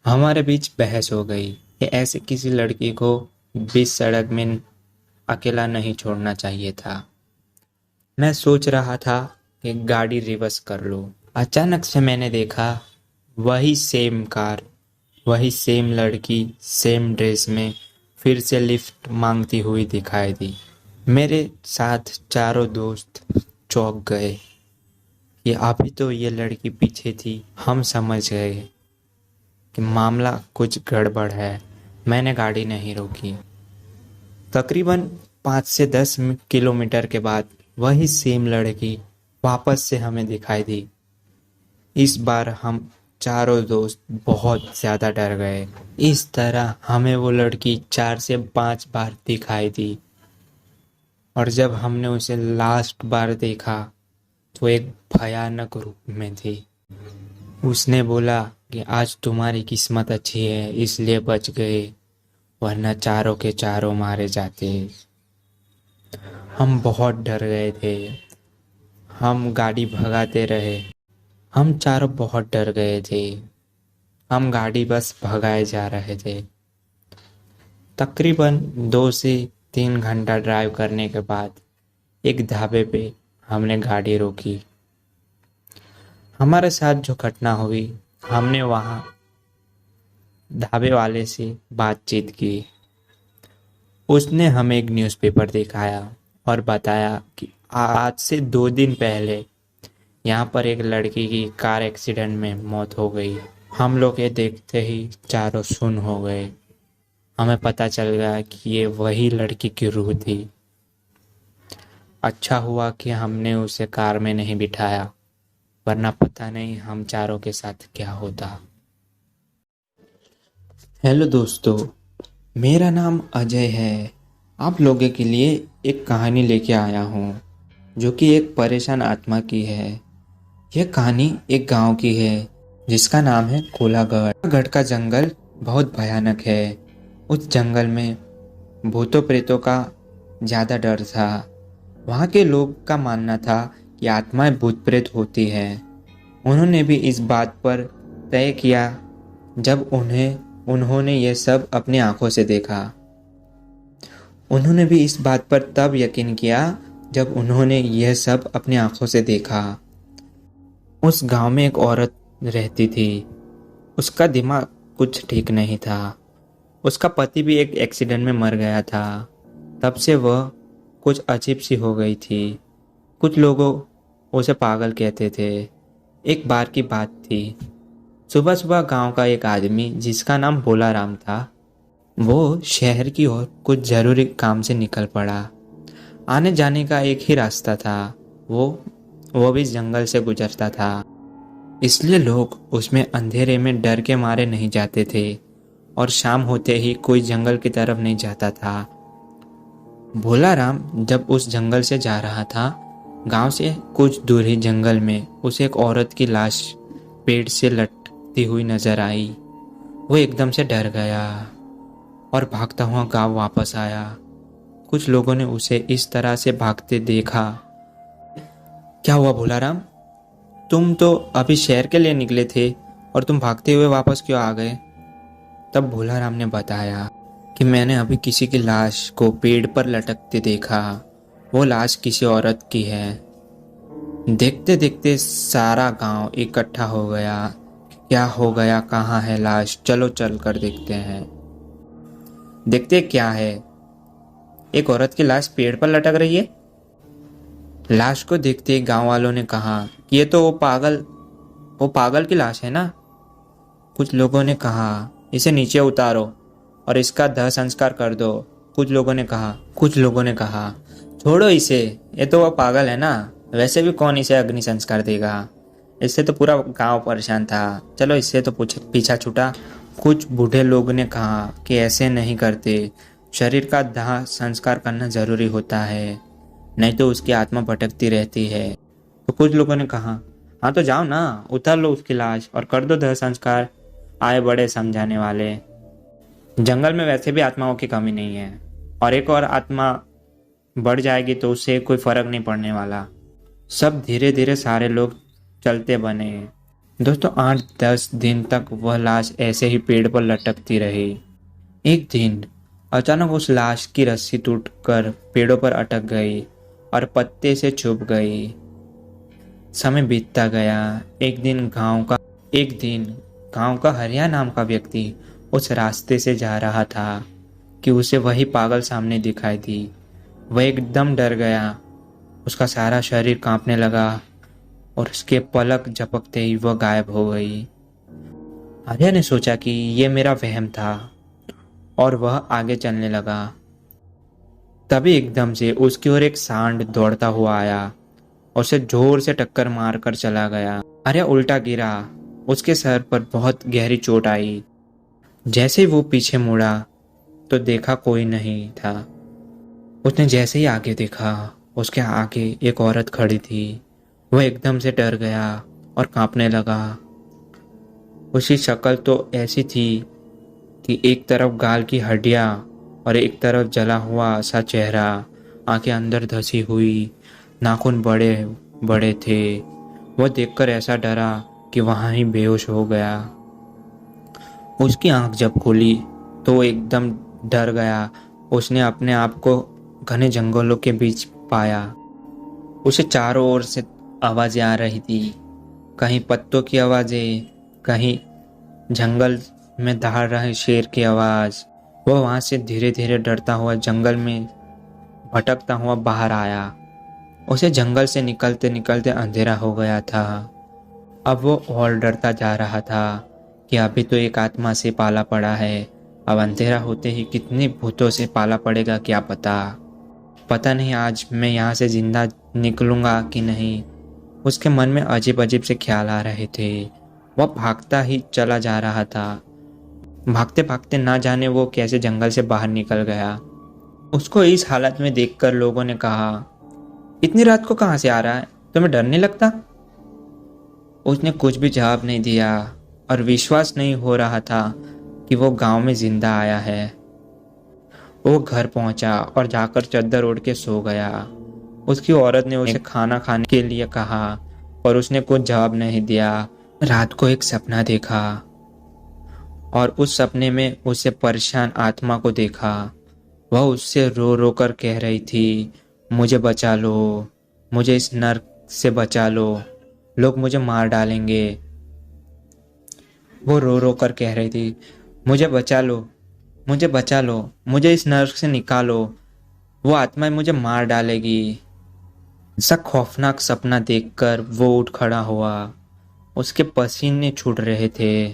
हमारे बीच बहस हो गई कि ऐसे किसी लड़की को बीच सड़क में अकेला नहीं छोड़ना चाहिए था। मैं सोच रहा था कि गाड़ी रिवर्स कर लो। अचानक से मैंने देखा वही सेम कार, वही सेम लड़की, सेम ड्रेस में फिर से लिफ्ट मांगती हुई दिखाई दी। मेरे साथ चारों दोस्त चौंक गए कि अभी तो ये लड़की पीछे थी। हम समझ गए कि मामला कुछ गड़बड़ है। मैंने गाड़ी नहीं रोकी। तकरीबन 5 से 10 किलोमीटर के बाद वही सेम लड़की वापस से हमें दिखाई दी। इस बार हम चारों दोस्त बहुत ज़्यादा डर गए। इस तरह हमें वो लड़की 4 से 5 बार दिखाई दी और जब हमने उसे लास्ट बार देखा तो एक भयानक रूप में थी। उसने बोला कि आज तुम्हारी किस्मत अच्छी है इसलिए बच गए, वरना चारों के चारों मारे जाते। हम बहुत डर गए थे। हम गाड़ी भगाते रहे। हम चारों बहुत डर गए थे। हम गाड़ी बस भगाए जा रहे थे। तकरीबन 2 से 3 घंटा ड्राइव करने के बाद एक ढाबे पे हमने गाड़ी रोकी। हमारे साथ जो घटना हुई, हमने वहाँ ढाबे वाले से बातचीत की। उसने हमें एक न्यूज़पेपर दिखाया और बताया कि आज से 2 दिन पहले यहाँ पर एक लड़की की कार एक्सीडेंट में मौत हो गई। हम लोग ये देखते ही चारों सुन्न हो गए। हमें पता चल गया कि ये वही लड़की की रूह थी। अच्छा हुआ कि हमने उसे कार में नहीं बिठाया, वरना पता नहीं हम चारों के साथ क्या होता। हेलो दोस्तों, मेरा नाम अजय है। आप लोगों के लिए एक कहानी लेके आया हूँ जो कि एक परेशान आत्मा की है। यह कहानी एक गांव की है जिसका नाम है कोलागढ़। गढ़ का जंगल बहुत भयानक है। उस जंगल में भूतों प्रेतों का ज़्यादा डर था। वहाँ के लोग का मानना था कि आत्माएं भूत प्रेत होती है। उन्होंने भी इस बात पर तय किया जब उन्होंने ये सब अपनी आंखों से देखा। उन्होंने भी इस बात पर तब यकीन किया जब उन्होंने यह सब अपनी आंखों से देखा। उस गांव में एक औरत रहती थी। उसका दिमाग कुछ ठीक नहीं था। उसका पति भी एक एक्सीडेंट में मर गया था। तब से वह कुछ अजीब सी हो गई थी। कुछ लोगों उसे पागल कहते थे। एक बार की बात थी। सुबह सुबह गांव का एक आदमी जिसका नाम बोलाराम था, वो शहर की ओर कुछ जरूरी काम से निकल पड़ा। आने जाने का एक ही रास्ता था। वो भी जंगल से गुजरता था, इसलिए लोग उसमें अंधेरे में डर के मारे नहीं जाते थे। और शाम होते ही कोई जंगल की तरफ नहीं जाता था। भोला राम जब उस जंगल से जा रहा था, गांव से कुछ दूर ही जंगल में उसे एक औरत की लाश पेड़ से लटकती हुई नजर आई। वो एकदम से डर गया और भागता हुआ गांव वापस आया। कुछ लोगों ने उसे इस तरह से भागते देखा। क्या हुआ भोला राम, तुम तो अभी शहर के लिए निकले थे और तुम भागते हुए वापस क्यों आ गए? तब भोला राम ने बताया कि मैंने अभी किसी की लाश को पेड़ पर लटकते देखा। वो लाश किसी औरत की है। देखते देखते सारा गांव इकट्ठा हो गया। क्या हो गया, कहाँ है लाश, चलो चल कर देखते हैं। देखते क्या है, एक औरत की लाश पेड़ पर लटक रही है। लाश को देखते गांव वालों ने कहा कि ये तो वो पागल की लाश है ना। कुछ लोगों ने कहा इसे नीचे उतारो और इसका दाह संस्कार कर दो। कुछ लोगों ने कहा छोड़ो इसे, ये तो वो पागल है ना, वैसे भी कौन इसे अग्नि संस्कार देगा, इससे तो पूरा गांव परेशान था, चलो इससे तो पीछा छूटा। कुछ बूढ़े लोग ने कहा कि ऐसे नहीं करते, शरीर का दाह संस्कार करना जरूरी होता है, नहीं तो उसकी आत्मा भटकती रहती है। तो कुछ लोगों ने कहा हाँ तो जाओ ना, उतार लो उसकी लाश और कर दो दाह संस्कार। आए बड़े समझाने वाले। जंगल में वैसे भी आत्माओं की कमी नहीं है और एक और आत्मा बढ़ जाएगी तो उससे कोई फर्क नहीं पड़ने वाला। सब धीरे धीरे सारे लोग चलते बने। दोस्तों 8-10 दिन तक वह लाश ऐसे ही पेड़ पर लटकती रही। एक दिन अचानक उस लाश की रस्सी टूटकर पेड़ों पर अटक गई और पत्ते से छुप गई। समय बीतता गया। एक दिन गांव का हरिया नाम का व्यक्ति उस रास्ते से जा रहा था कि उसे वही पागल सामने दिखाई दी। वह एकदम डर गया, उसका सारा शरीर कांपने लगा और उसके पलक झपकते ही वह गायब हो गई। आर्या ने सोचा कि यह मेरा वहम था और वह आगे चलने लगा। तभी एकदम से उसकी ओर एक सांड दौड़ता हुआ आया और उसे जोर से टक्कर मारकर चला गया। आर्या उल्टा गिरा, उसके सर पर बहुत गहरी चोट आई। जैसे ही वो पीछे मुड़ा तो देखा कोई नहीं था। उसने जैसे ही आगे देखा, उसके आगे एक औरत खड़ी थी। वह एकदम से डर गया और कांपने लगा। उसकी शक्ल तो ऐसी थी कि एक तरफ गाल की हड्डियां और एक तरफ जला हुआ सा चेहरा, आंखें अंदर धसी हुई, नाखून बड़े बड़े थे। वह देखकर ऐसा डरा कि वहां ही बेहोश हो गया। उसकी आंख जब खुली तो वो एकदम डर गया। उसने अपने आप को घने जंगलों के बीच पाया। उसे चारों ओर से आवाजें आ रही थी, कहीं पत्तों की आवाजें, कहीं जंगल में दहाड़ रहे शेर की आवाज। वह वहां से धीरे धीरे डरता हुआ जंगल में भटकता हुआ बाहर आया। उसे जंगल से निकलते निकलते अंधेरा हो गया था। अब वो और डरता जा रहा था कि अभी तो एक आत्मा से पाला पड़ा है, अब अंधेरा होते ही कितने भूतों से पाला पड़ेगा क्या पता नहीं आज मैं यहाँ से जिंदा निकलूंगा कि नहीं। उसके मन में अजीब अजीब से ख्याल आ रहे थे। वह भागता ही चला जा रहा था। भागते भागते ना जाने वो कैसे जंगल से बाहर निकल गया। उसको इस हालत में देखकर लोगों ने कहा, इतनी रात को कहाँ से आ रहा है, तुम्हें डर नहीं लगता? उसने कुछ भी जवाब नहीं दिया और विश्वास नहीं हो रहा था कि वो गांव में जिंदा आया है। वो घर पहुंचा और जाकर चादर ओढ़ के सो गया। उसकी औरत ने उसे खाना खाने के लिए कहा पर उसने कुछ जवाब नहीं दिया। रात को एक सपना देखा और उस सपने में उसे परेशान आत्मा को देखा। वह उससे रो रो कर कह रही थी, मुझे बचा लो, मुझे इस नर्क से बचा लो, लोग मुझे मार डालेंगे। वो रो रो कर कह रही थी, मुझे बचा लो, मुझे बचा लो, मुझे इस नर्क से निकालो, वो आत्मा मुझे मार डालेगी। ऐसा खौफनाक सपना देखकर वो उठ खड़ा हुआ। उसके पसीने छूट रहे थे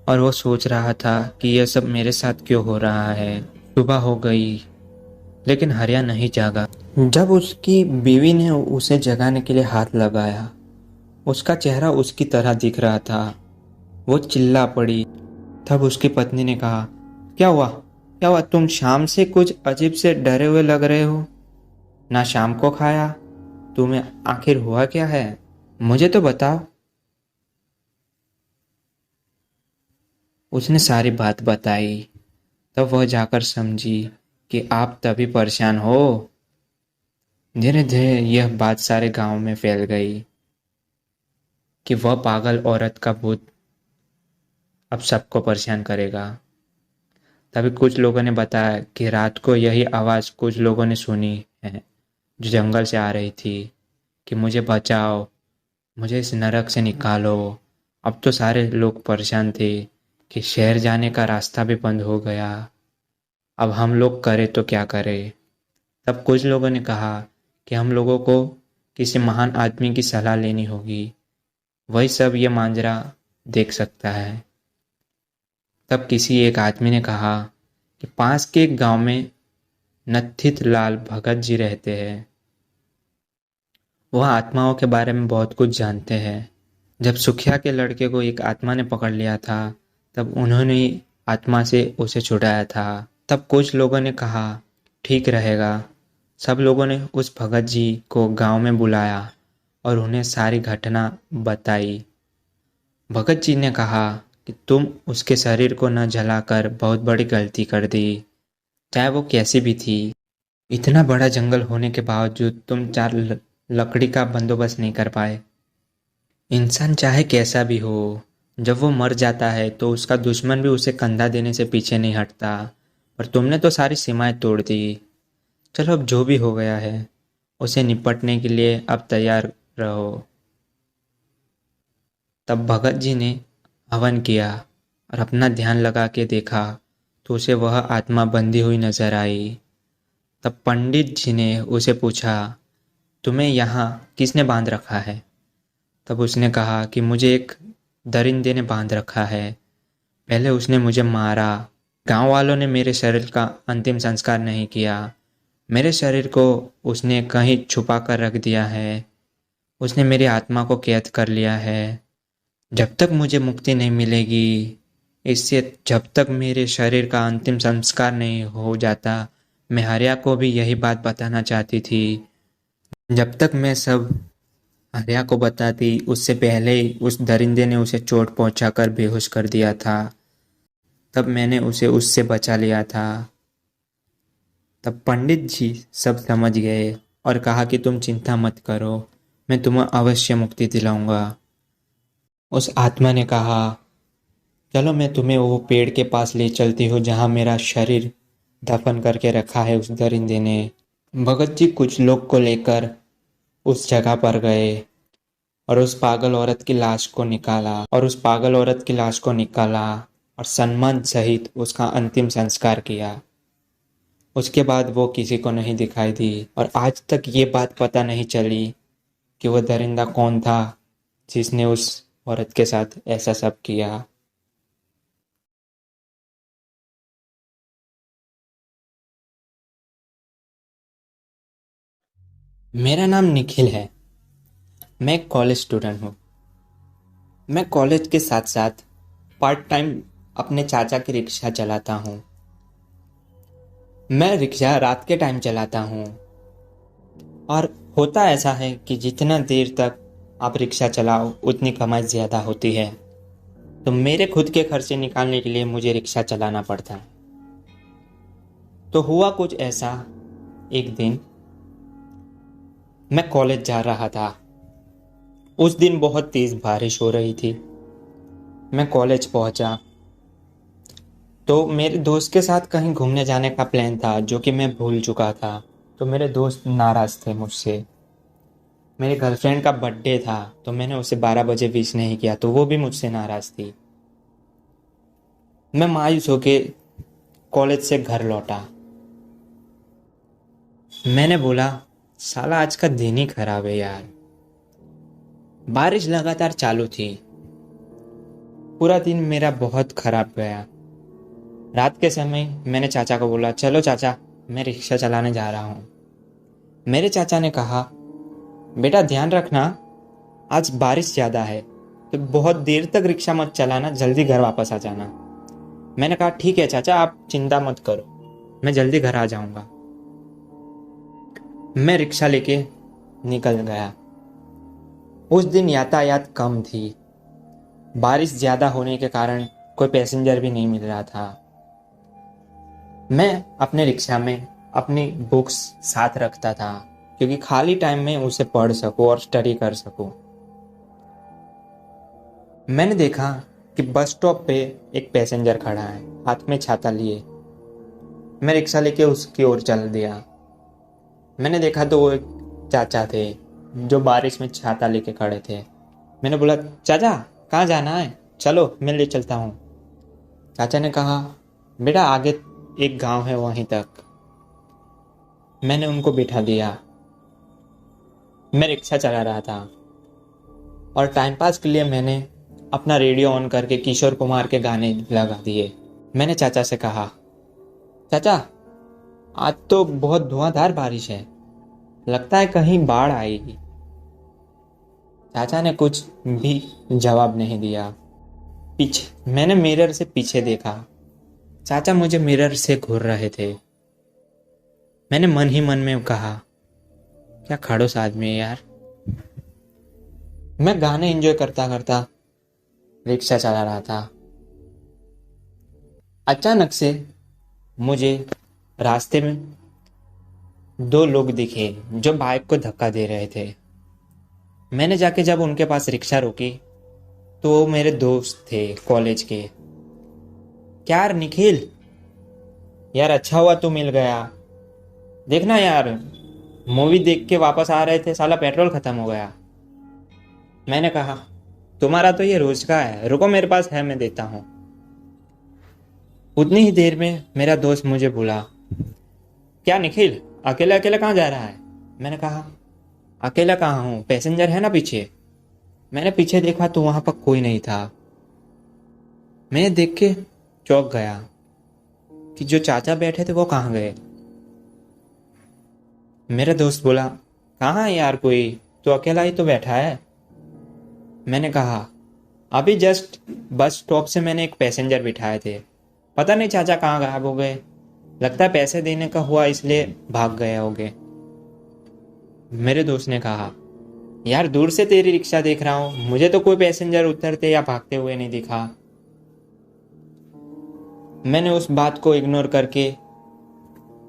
और वो सोच रहा था कि यह सब मेरे साथ क्यों हो रहा है। सुबह हो गई लेकिन हरिया नहीं जागा। जब उसकी बीवी ने उसे जगाने के लिए हाथ लगाया, उसका चेहरा उसकी तरह दिख रहा था। वो चिल्ला पड़ी, तब उसकी पत्नी ने कहा, क्या हुआ, क्या हुआ? तुम शाम से कुछ अजीब से डरे हुए लग रहे हो। ना शाम को खाया, तुम्हें आखिर हुआ क्या है? मुझे तो बताओ। उसने सारी बात बताई। तब वह जाकर समझी कि आप तभी परेशान हो। धीरे धीरे यह बात सारे गांव में फैल गई कि वह पागल औरत का भूत अब सबको परेशान करेगा। तभी कुछ लोगों ने बताया कि रात को यही आवाज़ कुछ लोगों ने सुनी है, जो जंगल से आ रही थी, कि मुझे बचाओ, मुझे इस नरक से निकालो। अब तो सारे लोग परेशान थे कि शहर जाने का रास्ता भी बंद हो गया। अब हम लोग करें तो क्या करें? तब कुछ लोगों ने कहा कि हम लोगों को किसी महान आदमी की सलाह लेनी होगी, वही सब ये मांजरा देख सकता है। तब किसी एक आदमी ने कहा कि पास के एक गांव में नत्थित लाल भगत जी रहते हैं। वह आत्माओं के बारे में बहुत कुछ जानते हैं। जब सुखिया के लड़के को एक आत्मा ने पकड़ लिया था, तब उन्होंने आत्मा से उसे छुड़ाया था। तब कुछ लोगों ने कहा, ठीक रहेगा। सब लोगों ने उस भगत जी को गांव में बुलाया और उन्हें सारी घटना बताई। भगत जी ने कहा कि तुम उसके शरीर को न जलाकर बहुत बड़ी गलती कर दी, चाहे वो कैसी भी थी। इतना बड़ा जंगल होने के बावजूद तुम चार लकड़ी का बंदोबस्त नहीं कर पाए। इंसान चाहे कैसा भी हो, जब वो मर जाता है तो उसका दुश्मन भी उसे कंधा देने से पीछे नहीं हटता। पर तुमने तो सारी सीमाएं तोड़ दी। चलो, अब जो भी हो गया है उसे निपटने के लिए अब तैयार रहो। तब भगत जी ने हवन किया और अपना ध्यान लगा के देखा तो उसे वह आत्मा बंधी हुई नजर आई। तब पंडित जी ने उसे पूछा, तुम्हें यहाँ किसने बांध रखा है? तब उसने कहा कि मुझे एक दरिंदे ने बांध रखा है। पहले उसने मुझे मारा। गांव वालों ने मेरे शरीर का अंतिम संस्कार नहीं किया। मेरे शरीर को उसने कहीं छुपा कर रख दिया है। उसने मेरी आत्मा को कैद कर लिया है। जब तक मुझे मुक्ति नहीं मिलेगी, इससे जब तक मेरे शरीर का अंतिम संस्कार नहीं हो जाता, मैं हरिया को भी यही बात बताना चाहती थी। जब तक मैं सब हरिया को बताती, उससे पहले ही उस दरिंदे ने उसे चोट पहुंचाकर बेहोश कर दिया था। तब मैंने उसे उससे बचा लिया था। तब पंडित जी सब समझ गए और कहा कि तुम चिंता मत करो, मैं तुम्हें अवश्य मुक्ति दिलाऊंगा। उस आत्मा ने कहा, चलो मैं तुम्हें वो पेड़ के पास ले चलती हूँ जहाँ मेरा शरीर दफन करके रखा है उस दरिंदे ने। भगत जी कुछ लोग को लेकर उस जगह पर गए और उस पागल औरत की लाश को निकाला और सम्मान सहित उसका अंतिम संस्कार किया। उसके बाद वो किसी को नहीं दिखाई दी और आज तक ये बात पता नहीं चली कि वो दरिंदा कौन था जिसने उस औरत के साथ ऐसा सब किया। मेरा नाम निखिल है। मैं एक कॉलेज स्टूडेंट हूँ। मैं कॉलेज के साथ साथ पार्ट टाइम अपने चाचा की रिक्शा चलाता हूँ। मैं रिक्शा रात के टाइम चलाता हूँ और होता ऐसा है कि जितना देर तक आप रिक्शा चलाओ उतनी कमाई ज़्यादा होती है। तो मेरे खुद के खर्चे निकालने के लिए मुझे रिक्शा चलाना पड़ता है। तो हुआ कुछ ऐसा, एक दिन मैं कॉलेज जा रहा था। उस दिन बहुत तेज बारिश हो रही थी। मैं कॉलेज पहुंचा तो मेरे दोस्त के साथ कहीं घूमने जाने का प्लान था, जो कि मैं भूल चुका था। तो मेरे दोस्त नाराज थे मुझसे। मेरी गर्लफ्रेंड का बर्थडे था तो मैंने उसे 12 बजे विश नहीं किया, तो वो भी मुझसे नाराज थी। मैं मायूस होके कॉलेज से घर लौटा। मैंने बोला, साला आज का दिन ही खराब है यार। बारिश लगातार चालू थी। पूरा दिन मेरा बहुत खराब गया। रात के समय मैंने चाचा को बोला, चलो चाचा, मैं रिक्शा चलाने जा रहा हूँ। मेरे चाचा ने कहा, बेटा ध्यान रखना, आज बारिश ज़्यादा है तो बहुत देर तक रिक्शा मत चलाना, जल्दी घर वापस आ जाना। मैंने कहा ठीक है चाचा, आप चिंता मत करो, मैं जल्दी घर आ जाऊंगा। मैं रिक्शा लेके निकल गया। उस दिन यातायात कम थी। बारिश ज़्यादा होने के कारण कोई पैसेंजर भी नहीं मिल रहा था। मैं अपने रिक्शा में अपनी बुक्स साथ रखता था क्योंकि खाली टाइम में उसे पढ़ सकूं और स्टडी कर सकूं। मैंने देखा कि बस स्टॉप पे एक पैसेंजर खड़ा है, हाथ में छाता लिए। मैं रिक्शा लेके उसकी ओर चल दिया। मैंने देखा तो वो एक चाचा थे जो बारिश में छाता लेके खड़े थे। मैंने बोला, चाचा कहाँ जाना है, चलो मैं ले चलता हूँ। चाचा ने कहा, बेटा आगे एक गांव है, वहीं तक। मैंने उनको बिठा दिया। मैं रिक्शा चला रहा था और टाइम पास के लिए मैंने अपना रेडियो ऑन करके किशोर कुमार के गाने लगा दिए। मैंने चाचा से कहा, चाचा आज तो बहुत धुआंधार बारिश है, लगता है कहीं बाढ़ आएगी। चाचा ने कुछ भी जवाब नहीं दिया। पीछे मैंने मिरर से पीछे देखा। चाचा मुझे मिरर से घूर रहे थे। मैंने मन ही मन में कहा, क्या खड़ूस आदमी है यार। मैं गाने एंजॉय करता करता रिक्शा चला रहा था। अचानक से मुझे रास्ते में दो लोग दिखे जो बाइक को धक्का दे रहे थे। मैंने जाके जब उनके पास रिक्शा रोकी तो वो मेरे दोस्त थे कॉलेज के। क्या यार निखिल, यार अच्छा हुआ तू मिल गया। देखना यार, मूवी देख के वापस आ रहे थे, साला पेट्रोल खत्म हो गया। मैंने कहा, तुम्हारा तो ये रोज का है, रुको मेरे पास है, मैं देता हूँ। उतनी ही देर में मेरा दोस्त मुझे बोला, क्या निखिल अकेले अकेले कहाँ जा रहा है। मैंने कहा, अकेला कहाँ हूँ, पैसेंजर है ना पीछे। मैंने पीछे देखा तो वहां पर कोई नहीं था। मैं देख के चौंक गया कि जो चाचा बैठे थे वो कहाँ गए। मेरा दोस्त बोला, कहाँ है यार कोई, तो अकेला ही तो बैठा है। मैंने कहा, अभी जस्ट बस स्टॉप से मैंने एक पैसेंजर बिठाए थे, पता नहीं चाचा कहाँ गायब हो गए, लगता है पैसे देने का हुआ इसलिए भाग गए होंगे। मेरे दोस्त ने कहा, यार दूर से तेरी रिक्शा देख रहा हूं, मुझे तो कोई पैसेंजर उतरते या भागते हुए नहीं दिखा। मैंने उस बात को इग्नोर करके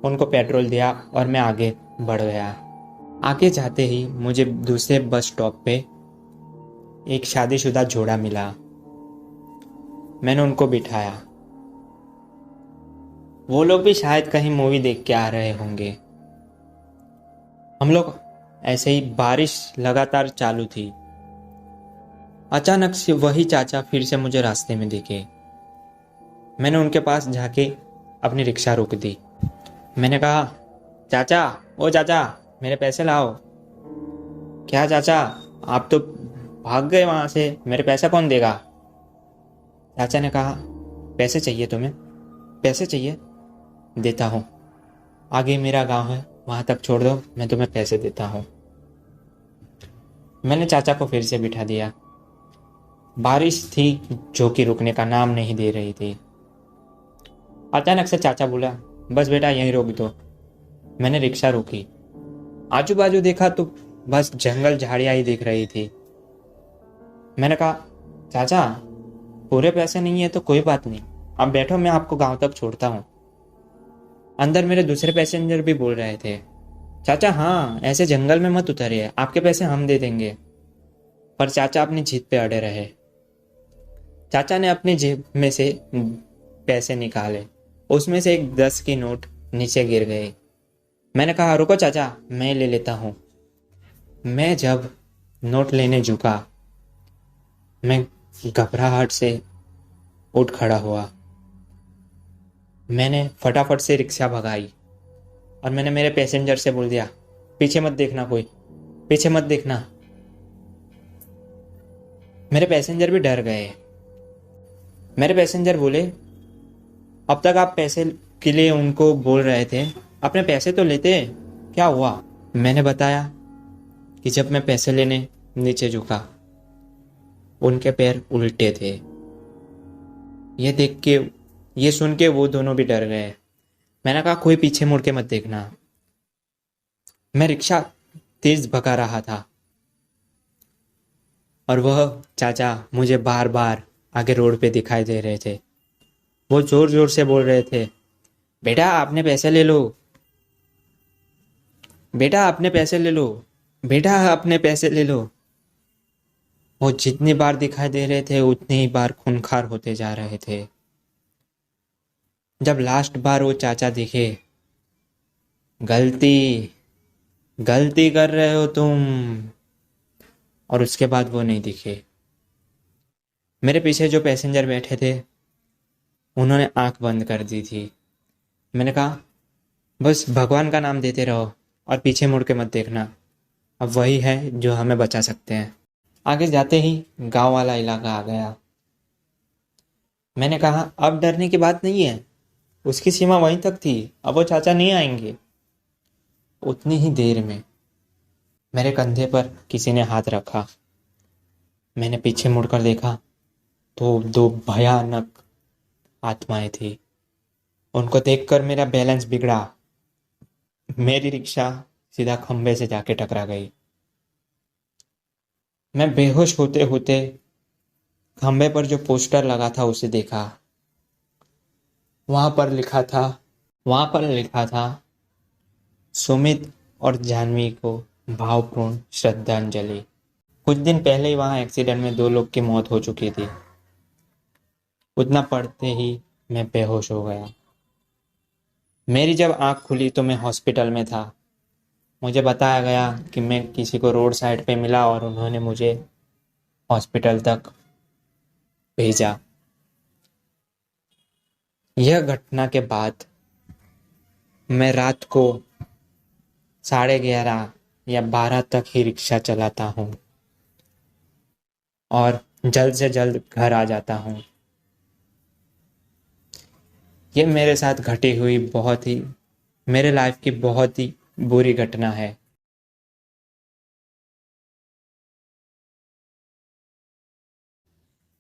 उनको पेट्रोल दिया और मैं आगे बढ़ गया। आगे जाते ही मुझे दूसरे बस स्टॉप पे एक शादीशुदा जोड़ा मिला। मैंने उनको बिठाया। वो लोग भी शायद कहीं मूवी देख के आ रहे होंगे। हम लोग ऐसे ही, बारिश लगातार चालू थी। अचानक से वही चाचा फिर से मुझे रास्ते में दिखे। मैंने उनके पास जाके अपनी रिक्शा रोक दी। मैंने कहा, चाचा ओ चाचा मेरे पैसे लाओ। क्या चाचा, आप तो भाग गए वहां से, मेरे पैसा कौन देगा। चाचा ने कहा, पैसे चाहिए तुम्हें, पैसे चाहिए, देता हूँ, आगे मेरा गांव है, वहां तक छोड़ दो, मैं तुम्हें पैसे देता हूँ। मैंने चाचा को फिर से बिठा दिया। बारिश थी जो कि रुकने का नाम नहीं दे रही थी। अचानक से चाचा बोला, बस बेटा यहीं रोक दो। मैंने रिक्शा रोकी। आजू बाजू देखा तो बस जंगल झाड़ियां ही दिख रही थी। मैंने कहा, चाचा पूरे पैसे नहीं है तो कोई बात नहीं, आप बैठो, मैं आपको गांव तक छोड़ता हूँ। अंदर मेरे दूसरे पैसेंजर भी बोल रहे थे, चाचा हाँ ऐसे जंगल में मत उतरिए, आपके पैसे हम दे देंगे। पर चाचा अपनी जिद पे अड़े रहे। चाचा ने अपनी जेब में से पैसे निकाले, उसमें से एक 10 की नोट नीचे गिर गई। मैंने कहा, रुको चाचा मैं ले लेता हूँ। मैं जब नोट लेने झुका, मैं घबराहट से उठ खड़ा हुआ। मैंने फटाफट से रिक्शा भगाई और मैंने मेरे पैसेंजर से बोल दिया, पीछे मत देखना, कोई पीछे मत देखना। मेरे पैसेंजर भी डर गए। मेरे पैसेंजर बोले, अब तक आप पैसे के लिए उनको बोल रहे थे, अपने पैसे तो लेते, क्या हुआ। मैंने बताया कि जब मैं पैसे लेने नीचे झुका, उनके पैर उल्टे थे। यह देख के ये सुन के वो दोनों भी डर गए। मैंने कहा कोई पीछे मुड़ के मत देखना। मैं रिक्शा तेज भगा रहा था और वह चाचा मुझे बार बार आगे रोड पे दिखाई दे रहे थे। वो जोर जोर से बोल रहे थे, बेटा आपने पैसे ले लो, बेटा आपने पैसे ले लो, बेटा आपने पैसे ले लो। वो जितनी बार दिखाई दे रहे थे उतनी ही बार खूंखार होते जा रहे थे। जब लास्ट बार वो चाचा दिखे, गलती गलती कर रहे हो तुम, और उसके बाद वो नहीं दिखे। मेरे पीछे जो पैसेंजर बैठे थे उन्होंने आंख बंद कर दी थी। मैंने कहा बस भगवान का नाम देते रहो और पीछे मुड़ के मत देखना, अब वही है जो हमें बचा सकते हैं। आगे जाते ही गांव वाला इलाका आ गया। मैंने कहा अब डरने की बात नहीं है, उसकी सीमा वहीं तक थी, अब वो चाचा नहीं आएंगे। उतनी ही देर में मेरे कंधे पर किसी ने हाथ रखा। मैंने पीछे मुड़कर देखा तो दो भयानक आत्माएं थी। उनको देखकर मेरा बैलेंस बिगड़ा। मेरी रिक्शा सीधा खंबे से जाके टकरा गई। मैं बेहोश होते होते खंबे पर जो पोस्टर लगा था उसे देखा। वहां पर लिखा था वहां पर लिखा था, सुमित और जाह्नवी को भावपूर्ण श्रद्धांजलि। कुछ दिन पहले ही वहां एक्सीडेंट में 2 लोग की मौत हो चुकी थी। उतना पढ़ते ही मैं बेहोश हो गया। मेरी जब आंख खुली तो मैं हॉस्पिटल में था। मुझे बताया गया कि मैं किसी को रोड साइड पे मिला और उन्होंने मुझे हॉस्पिटल तक भेजा। यह घटना के बाद मैं रात को 11:30 या 12 तक ही रिक्शा चलाता हूँ और जल्द से जल्द घर आ जाता हूँ। ये मेरे साथ घटी हुई मेरे लाइफ की बहुत ही बुरी घटना है।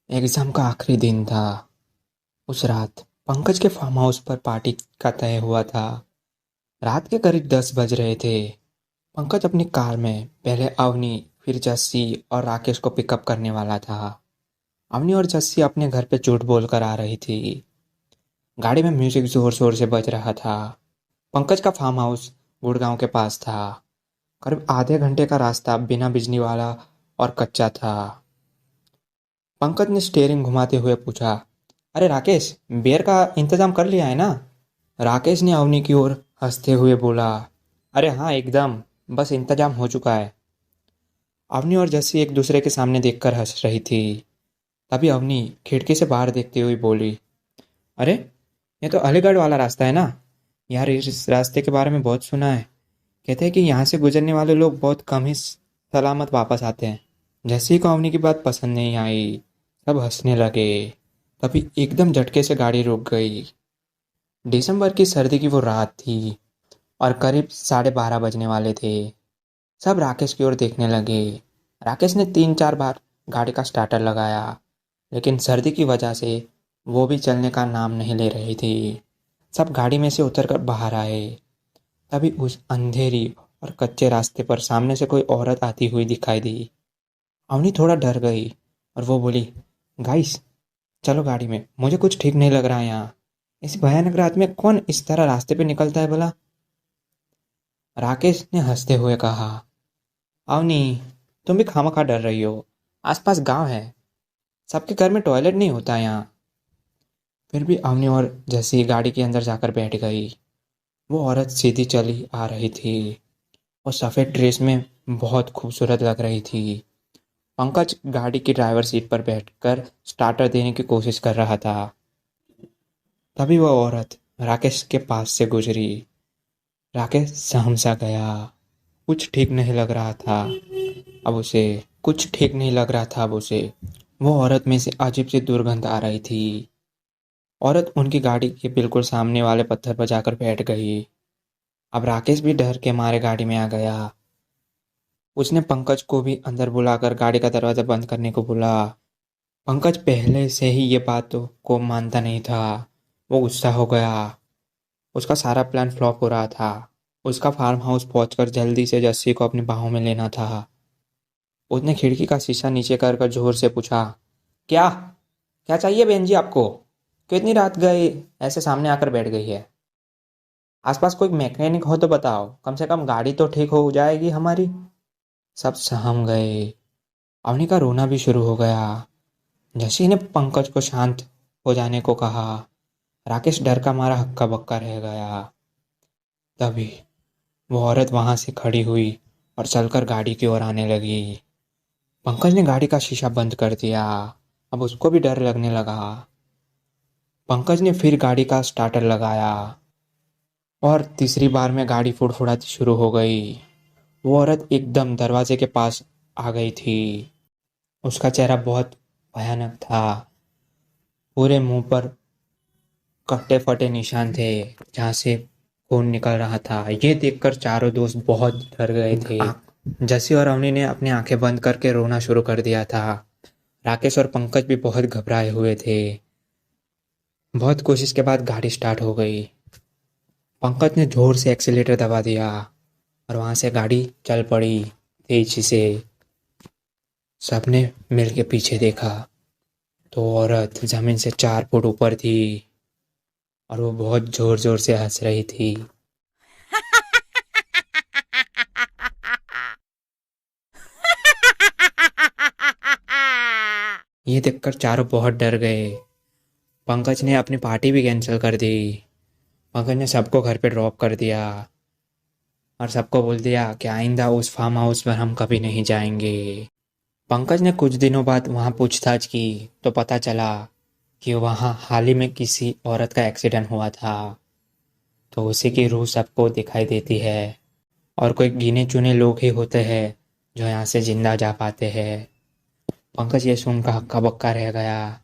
एग्जाम का आखिरी दिन था। उस रात पंकज के फार्म हाउस पर पार्टी का तय हुआ था। रात के करीब 10 बज रहे थे। पंकज अपनी कार में पहले अवनी, फिर जस्सी और राकेश को पिकअप करने वाला था। अवनी और जस्सी अपने घर पे झूठ बोलकर आ रही थी। गाड़ी में म्यूजिक जोर शोर से बज रहा था। पंकज का फार्म हाउस गुड़गांव के पास था। करीब आधे घंटे का रास्ता बिना बिजली वाला और कच्चा था। पंकज ने स्टीयरिंग घुमाते हुए पूछा, अरे राकेश, बियर का इंतजाम कर लिया है ना? राकेश ने अवनी की ओर हंसते हुए बोला, अरे हाँ एकदम, बस इंतजाम हो चुका है। अवनी और जस्सी एक दूसरे के सामने देखकर हंस रही थी। तभी अवनी खिड़की से बाहर देखते हुए बोली, अरे ये तो अलीगढ़ वाला रास्ता है ना? यार इस रास्ते के बारे में बहुत सुना है। कहते हैं कि यहाँ से गुजरने वाले लोग बहुत कम ही सलामत वापस आते हैं। जस्सी को अवनी की बात पसंद नहीं आई। सब हंसने लगे। तभी एकदम झटके से गाड़ी रुक गई। दिसंबर की सर्दी की वो रात थी और करीब 12:30 बजने वाले थे। सब राकेश की ओर देखने लगे। राकेश ने 3-4 बार गाड़ी का स्टार्टर लगाया, लेकिन सर्दी की वजह से वो भी चलने का नाम नहीं ले रही थी। सब गाड़ी में से उतरकर बाहर आए। तभी उस अंधेरी और कच्चे रास्ते पर सामने से कोई औरत आती हुई दिखाई दी। अवनी थोड़ा डर गई और वो बोली, गाइस चलो गाड़ी में, मुझे कुछ ठीक नहीं लग रहा है यहाँ। इस भयानक रात में कौन इस तरह रास्ते पे निकलता है भला? राकेश ने हंसते हुए कहा, अवनी तुम भी खामखा डर रही हो, आसपास गांव है, सबके घर में टॉयलेट नहीं होता यहाँ। फिर भी अवनी और जैसी गाड़ी के अंदर जाकर बैठ गई। वो औरत सीधी चली आ रही थी और सफ़ेद ड्रेस में बहुत खूबसूरत लग रही थी। पंकज गाड़ी की ड्राइवर सीट पर बैठकर स्टार्टर देने की कोशिश कर रहा था। तभी वह औरत राकेश के पास से गुजरी। राकेश सहम सा गया। कुछ ठीक नहीं लग रहा था अब उसे कुछ ठीक नहीं लग रहा था अब उसे। वो औरत में से अजीब सी दुर्गंध आ रही थी। औरत उनकी गाड़ी के बिल्कुल सामने वाले पत्थर पर जाकर बैठ गई। अब राकेश भी डर के मारे गाड़ी में आ गया। उसने पंकज को भी अंदर बुलाकर गाड़ी का दरवाजा बंद करने को बोला। पंकज पहले से ही ये बातों को मानता नहीं था। वो गुस्सा हो गया। उसका सारा प्लान फ्लॉप हो रहा था। उसका फार्म हाउस पहुंचकर जल्दी से जस्सी को अपनी बाहों में लेना था। उसने खिड़की का शीशा नीचे कर कर जोर से पूछा, क्या क्या चाहिए बहन जी आपको? कितनी रात गए ऐसे सामने आकर बैठ गई है? आसपास कोई मैकेनिक हो तो बताओ, कम से कम गाड़ी तो ठीक हो जाएगी हमारी। सब सहम गए। अवनी का रोना भी शुरू हो गया। जसी ने पंकज को शांत हो जाने को कहा। राकेश डर का मारा हक्का बक्का रह गया। तभी वो औरत वहां से खड़ी हुई और चलकर गाड़ी की ओर आने लगी। पंकज ने गाड़ी का शीशा बंद कर दिया। अब उसको भी डर लगने लगा। पंकज ने फिर गाड़ी का स्टार्टर लगाया और तीसरी बार में गाड़ी फुड़फुड़ाती शुरू हो गई। वो औरत एकदम दरवाजे के पास आ गई थी। उसका चेहरा बहुत भयानक था। पूरे मुंह पर कट्टे फटे निशान थे जहाँ से खून निकल रहा था। ये देखकर चारों दोस्त बहुत डर गए थे। जसी और अवनी ने अपनी आंखें बंद करके रोना शुरू कर दिया था। राकेश और पंकज भी बहुत घबराए हुए थे। बहुत कोशिश के बाद गाड़ी स्टार्ट हो गई। पंकज ने जोर से एक्सीलेटर दबा दिया और वहां से गाड़ी चल पड़ी तेजी से। सबने मिल के पीछे देखा तो औरत जमीन से 4 फुट ऊपर थी और वो बहुत जोर जोर से हंस रही थी। ये देखकर चारों बहुत डर गए। पंकज ने अपनी पार्टी भी कैंसिल कर दी। पंकज ने सबको घर पे ड्रॉप कर दिया और सबको बोल दिया कि आइंदा उस फार्म हाउस पर हम कभी नहीं जाएंगे। पंकज ने कुछ दिनों बाद वहाँ पूछताछ की तो पता चला कि वहाँ हाल ही में किसी औरत का एक्सीडेंट हुआ था। तो उसी की रूह सबको दिखाई देती है और कोई गिने चुने लोग ही होते हैं जो यहाँ से जिंदा जा पाते हैं। पंकज ये सुनकर हक्का बक्का रह गया।